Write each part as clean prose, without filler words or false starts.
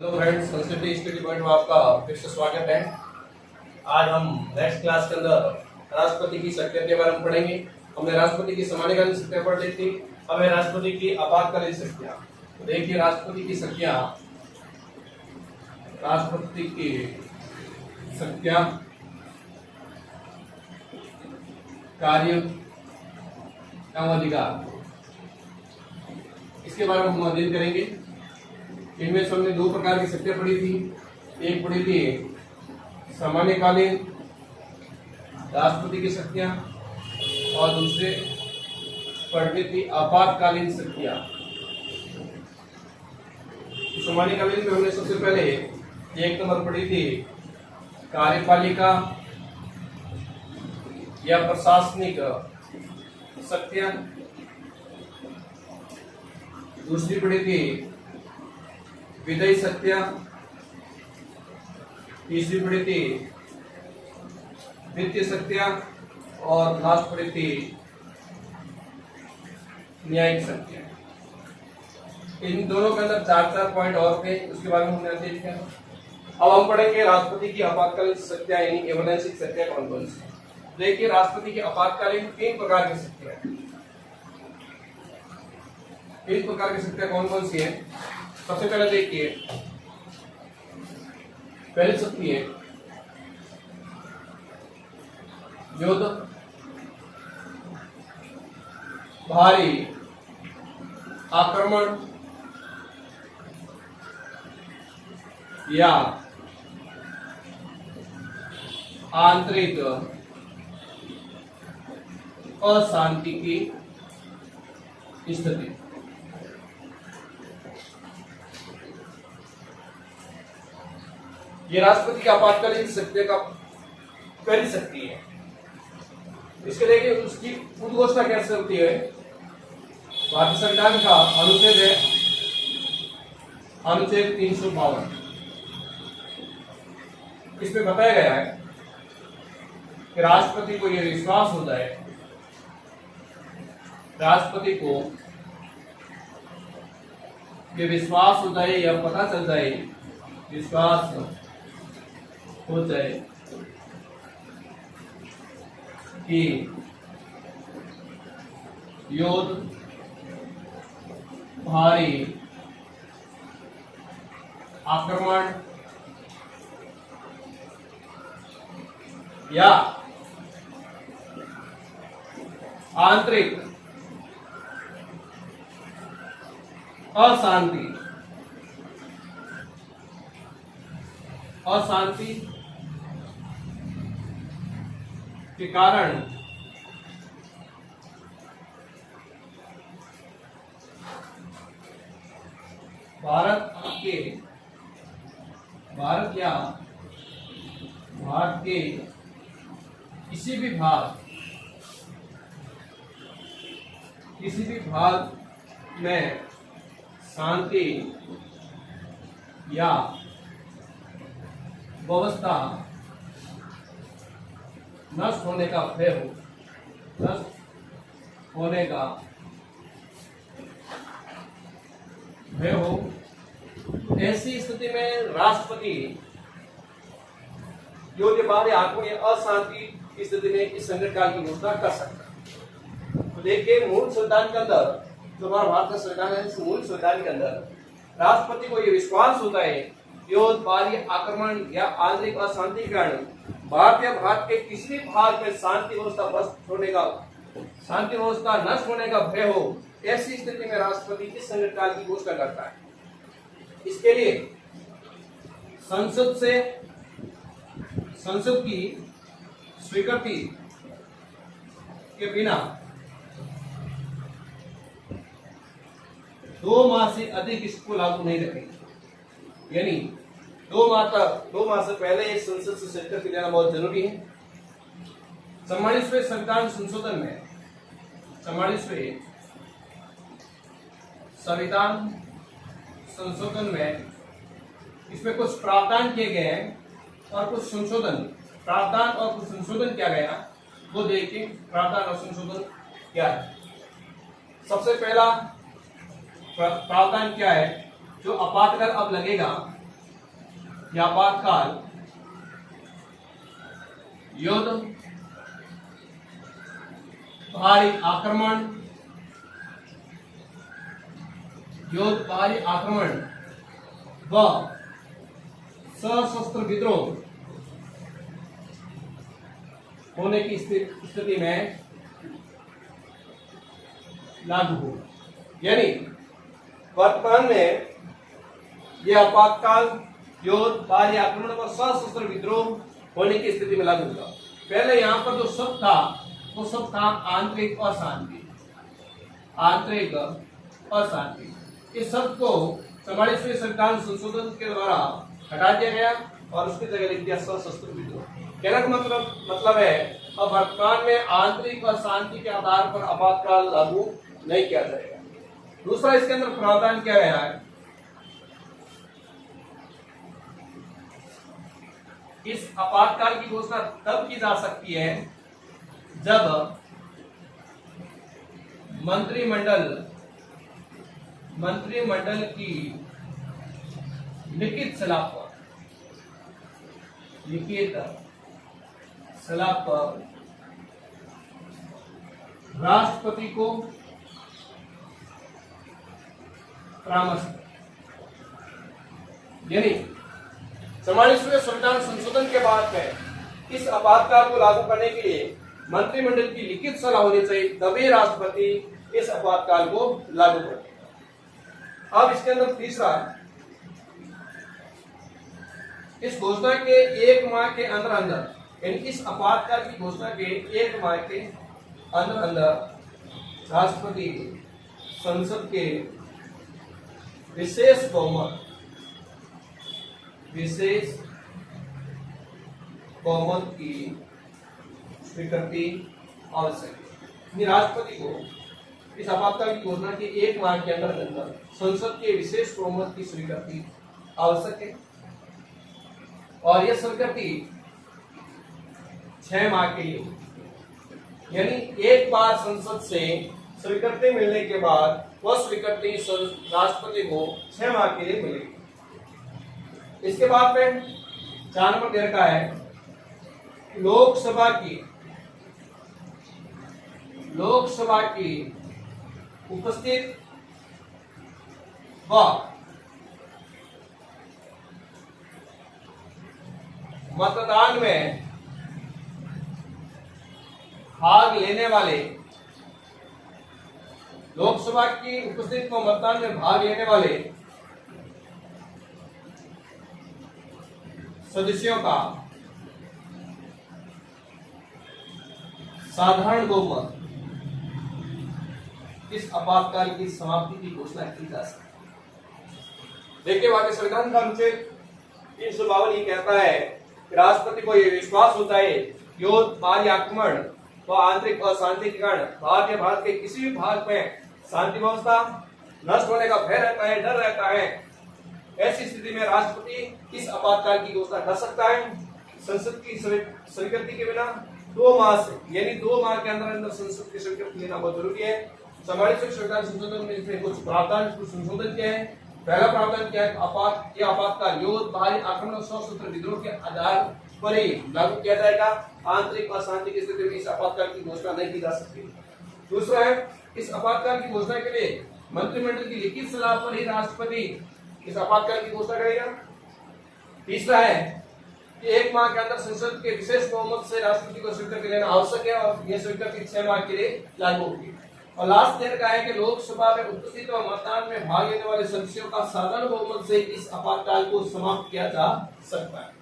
Hello friends, संस्कृति study point में आपका फिर से स्वागत है। आज हम नेक्स्ट क्लास के अंदर राष्ट्रपति की शक्तियों के बारे में पढ़ेंगे। हमने राष्ट्रपति की सामान्यकालीन शक्तियां पढ़ ली थी, अब है राष्ट्रपति की आपातकालीन शक्तियां। तो देखिए राष्ट्रपति की शक्तियां, राष्ट्रपति की शक्तियां, कार्य एवं अधिकार, इसके बारे में हम अध्ययन करेंगे। इनमें से हमने दो प्रकार की शक्तियां पढ़ी थी। एक पढ़ी थी सामान्यकालीन राष्ट्रपति की शक्तियां और दूसरे पढ़ी थी आपातकालीन शक्तियां। सामान्यकालीन में हमने सबसे पहले एक नंबर पढ़ी थी कार्यपालिका या प्रशासनिक शक्तियां, दूसरी पढ़ी थी विधायी शक्तियां, तीसरी पढ़ी थी वित्तीय शक्तियां और लास्ट पढ़ी थी न्यायिक शक्तियां। इन दोनों के अंदर चार पॉइंट और थे, उसके बारे में हमने अध्ययन किया। अब हम पढ़ेंगे राष्ट्रपति की आपातकालीन शक्तियां यानी इमरजेंसी शक्तियां कौन कौन सी। देखिए राष्ट्रपति की आपातकालीन तीन प्रकार की शक्तियां हैं। तीन प्रकार की शक्तियां कौन कौन सी है? सबसे पहले देखिए, पहली शक्ति है युद्ध, भारी आक्रमण या आंतरिक अशांति की स्थिति। ये राष्ट्रपति की आपातकालीन शक्ति का पहली शक्ति है। इसके देखिए उसकी उद्घोषणा कैसे होती है। भारतीय संविधान का अनुच्छेद है अनुच्छेद 352। इसमें बताया गया है कि राष्ट्रपति को यह विश्वास हो जाए, राष्ट्रपति को ये विश्वास हो जाए या पता चल जाए, विश्वास हो जाए कि युद्ध, भारी आक्रमण या आंतरिक अशांति के कारण भारत या भारत के किसी भी भाग में शांति या व्यवस्था नष्ट होने का भय हो, ऐसी स्थिति में राष्ट्रपति युद्ध, भारी आक्रमण या अशांति की स्थिति में इस संकट काल की घोषणा कर सकता है। तो देखिए मूल संविधान के अंदर, जो हमारा भारत का संविधान है, इस मूल संविधान के अंदर राष्ट्रपति को यह विश्वास होता है युद्ध, भारी आक्रमण या आंतरिक अशांति के कारण भारत के किसी भी भाग में शांति व्यवस्था नष्ट होने का भय हो, ऐसी स्थिति में राष्ट्रपति इस संकट काल की घोषणा करता है। इसके लिए संसद की स्वीकृति के बिना 2 माह से अधिक इसको लागू नहीं रखेंगे। यानी 2 माह से पहले ये संसद से स्वीकृति लेना बहुत जरूरी है। 44वें संविधान संशोधन में, 44वें संविधान संशोधन में इसमें कुछ प्रावधान किए गए हैं और कुछ संशोधन किया गया, वो देखिए प्रावधान और संशोधन क्या है। सबसे पहला प्रावधान क्या है, जो आपातकाल अब लगेगा या आपातकाल युद्ध, बाहरी आक्रमण, युद्ध, बाहरी आक्रमण व सशस्त्र विद्रोह होने की स्थिति में लागू हो। यानी वर्तमान में यह आपातकाल युद्ध, बाहरी आक्रमण व सशस्त्र विद्रोह होने की स्थिति में लागू होगा। पहले यहाँ पर जो शब्द था वो शब्द था आंतरिक अशांति। आंतरिक अशांति इस शब्द को 44वें संविधान संशोधन के द्वारा हटा दिया गया और उसकी जगह लिख दिया सशस्त्र विद्रोह। कहने का मतलब है अब वर्तमान में आंतरिक अशांति के आधार पर आपातकाल लागू नहीं किया जाएगा। दूसरा इसके अंदर प्रावधान किया गया है, इस आपातकाल की घोषणा तब की जा सकती है जब मंत्रिमंडल की लिखित सलाह पर राष्ट्रपति को परामर्श, यानी 44वें संविधान संशोधन के बाद में इस आपातकाल को लागू करने के लिए मंत्रिमंडल की लिखित सलाह होनी चाहिए, तभी राष्ट्रपति इस आपातकाल को लागू करेगा। अब इसके अंदर तीसरा, इस घोषणा के 1 माह के अंदर यानी इस आपातकाल की घोषणा के 1 माह के अंदर राष्ट्रपति संसद के विशेष बहुमत की स्वीकृति आवश्यक है। राष्ट्रपति को इस आपातकाल की घोषणा के 1 माह के अंदर संसद के विशेष बहुमत की स्वीकृति आवश्यक है और यह स्वीकृति 6 माह के लिए, यानी एक बार संसद से स्वीकृति मिलने के बाद वह स्वीकृति राष्ट्रपति को 6 माह के लिए मिलेगी। इसके बाद में 4 नंबर दे रखा है, लोकसभा की उपस्थित व मतदान में भाग लेने वाले, लोकसभा की उपस्थिति को मतदान में भाग लेने वाले सदस्यों का साधारण बहुमत इस आपातकाल की समाप्ति की घोषणा की जा सकती है। देखिए वाक्य संविधान का अनुच्छेद 352 ये कहता है कि राष्ट्रपति को यह विश्वास होता है युद्ध, बाहरी आक्रमण व आंतरिक अशांति के कारण भारत के किसी भी भाग में शांति व्यवस्था नष्ट होने का भय रहता है, डर रहता है। ऐसी स्थिति में राष्ट्रपति इस आपातकाल की घोषणा कर सकता है संसद की स्वीकृति के बिना 2 माह से, यानी 2 माह के अंदर संसद की स्वीकृति लेना बहुत जरूरी है। 44वें संविधान संशोधन में इसमें कुछ प्रावधान संशोधन किया है। पहला प्रावधान क्या है, आपातकाल युद्ध, बाहरी आक्रमण और सशस्त्र विद्रोह के आधार पर ही लागू किया जाएगा। आंतरिक अशांति की स्थिति में इस आपातकाल की घोषणा नहीं की जा सकती। दूसरा है, इस आपातकाल की घोषणा के लिए मंत्रिमंडल की लिखित सलाह पर ही राष्ट्रपति इस आपातकाल की घोषणा करेगा। तीसरा है कि 1 माह के अंदर संसद के विशेष बहुमत से राष्ट्रपति को स्वीकृति लेना आवश्यक है और यह स्वीकृति 6 माह के लिए लागू होगी। और लास्ट दिन का है कि लोकसभा में उपस्थित और मतदान में भाग लेने वाले सदस्यों का साधारण बहुमत से इस आपातकाल को समाप्त किया जा सकता है।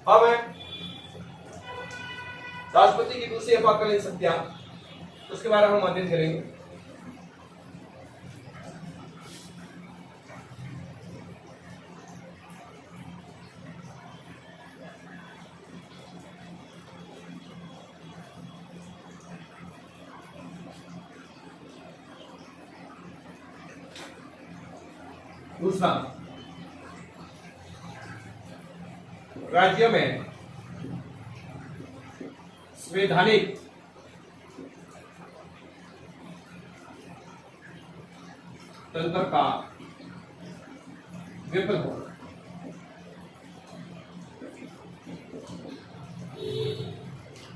अब है राष्ट्रपति की दूसरी आपातकालीन शक्तियां, उसके बारे में हम अध्ययन करेंगे। दूसरा, राज्य में संवैधानिक तंत्र का विफल होना।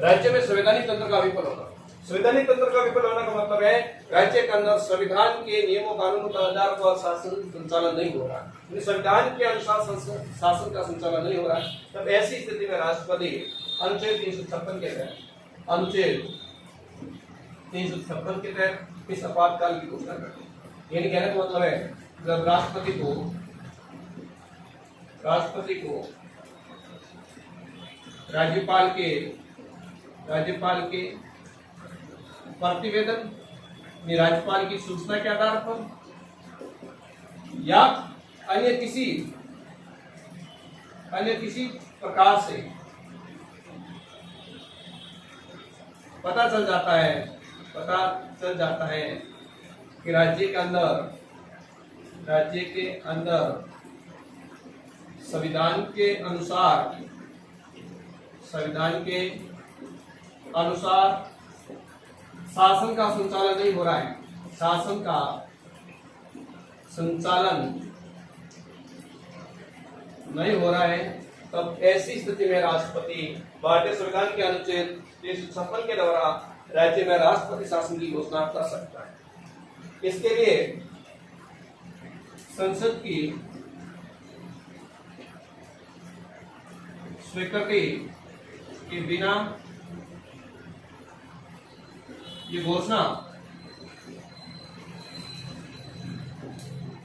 राज्य में संवैधानिक तंत्र का विफल होना। संवैधानिक तंत्र का विफल होने का मतलब है राज्य के अंदर संविधान के नियमों कानूनों के आधार पर शासन संचालन नहीं हो रहा है, संविधान के अनुसार शासन का संचालन नहीं हो रहा है। तब ऐसी स्थिति में राष्ट्रपति अनुच्छेद 356 के तहत इस आपातकाल की घोषणा करते हैं। यानी कहने का मतलब है जब राष्ट्रपति को राज्यपाल के प्रतिवेदन में राज्यपाल की सूचना के आधार पर या अन्य किसी प्रकार से पता चल जाता है कि राज्य के अंदर संविधान के अनुसार शासन का संचालन नहीं हो रहा है, शासन का संचालन नहीं हो रहा है, तब ऐसी स्थिति में राष्ट्रपति भारतीय संविधान के अनुच्छेद 356 के द्वारा राज्य में राष्ट्रपति शासन की घोषणा कर सकता है। इसके लिए संसद की स्वीकृति के बिना ये घोषणा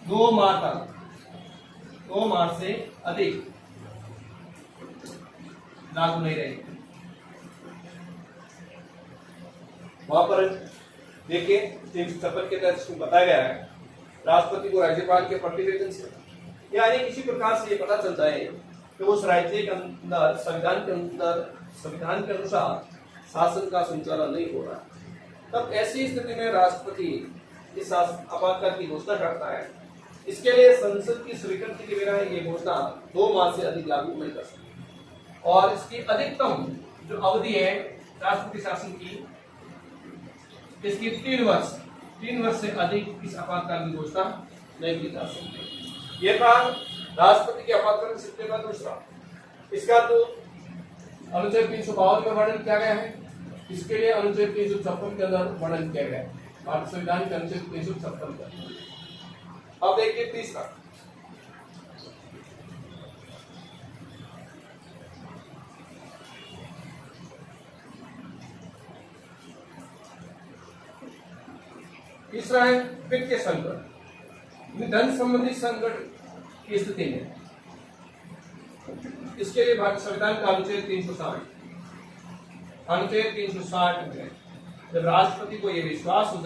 2 माह से अधिक लागू नहीं रहेगी। वहां पर देखिए 356 के तहत इसमें बताया गया है राष्ट्रपति को राज्यपाल के प्रतिवेदन से यानी किसी प्रकार से ये पता चलता है कि उस राज्य के अंदर संविधान के अनुसार शासन का संचालन नहीं हो रहा, तब ऐसी स्थिति में राष्ट्रपति इस आपातकाल की घोषणा करता है। इसके लिए संसद की स्वीकृति के बिना ये घोषणा 2 माह से अधिक लागू नहीं कर सकती और इसकी अधिकतम जो अवधि है राष्ट्रपति शासन की, इसकी 3 वर्ष से अधिक इस आपातकाल की घोषणा नहीं की जा सकती। ये था राष्ट्रपति के आपातकालीन स्थिति का दूसरा। इसका तो अनुच्छेद 352 में वर्णन किया गया है, इसके लिए अनुच्छेद 356 के अंदर वर्णन किया गया है, भारतीय संविधान के अनुच्छेद 356 का। अब देखिए तीसरा, है वित्तीय संकट, धन संबंधी संकट की स्थिति में। इसके लिए भारतीय संविधान का अनुच्छेद 360 में जब राष्ट्रपति को यह विश्वास हो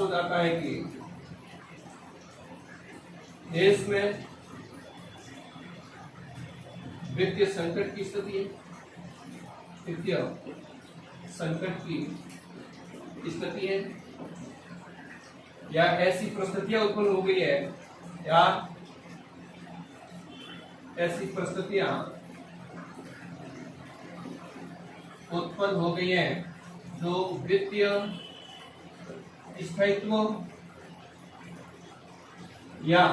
जाता है, कि देश में वित्तीय संकट की स्थिति है, वित्तीय संकट की स्थिति है या ऐसी परिस्थितियां उत्पन्न हो गई है या ऐसी परिस्थितियां उत्पन्न हो गई हैं जो वित्तीय स्थायित्व या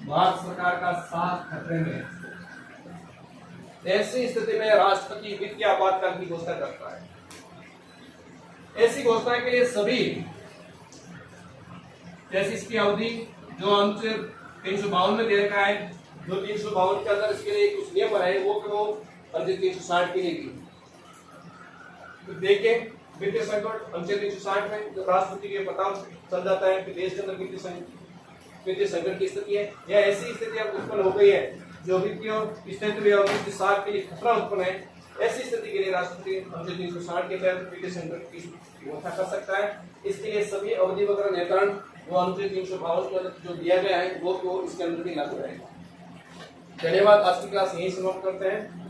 भारत सरकार का साथ खतरे में, ऐसी स्थिति में राष्ट्रपति वित्तीय आपातकाल की घोषणा करता है। ऐसी घोषणा के लिए सभी, जैसे इसकी अवधि जो अनुच्छेद 352 में दे रखा है, जो 352 के अंदर इसके लिए कुछ नियम बनाए वो अनुच्छेद 360 के लिए की। तो देखिए वित्तीय संकट अनुच्छेद 360 में जब राष्ट्रपति के पता चल जाता है कि देश के अंदर वित्तीय संकट की स्थिति है या ऐसी स्थिति अब उत्पन्न हो गई है जो वित्तीय स्थिति और वित्तीय साख के लिए खतरा उत्पन्न है, ऐसी स्थिति के लिए राष्ट्रपति अनुच्छेद 360 के तहत वित्तीय संकट की घोषणा कर सकता है। इसके लिए सभी अवधि वगैरह निर्धारण जो अनुच्छेद 352 के अंदर जो दिया गया है वो इसके अंदर भी लागू रहेगा। धन्यवाद। आज की क्लास यही समाप्त करते हैं।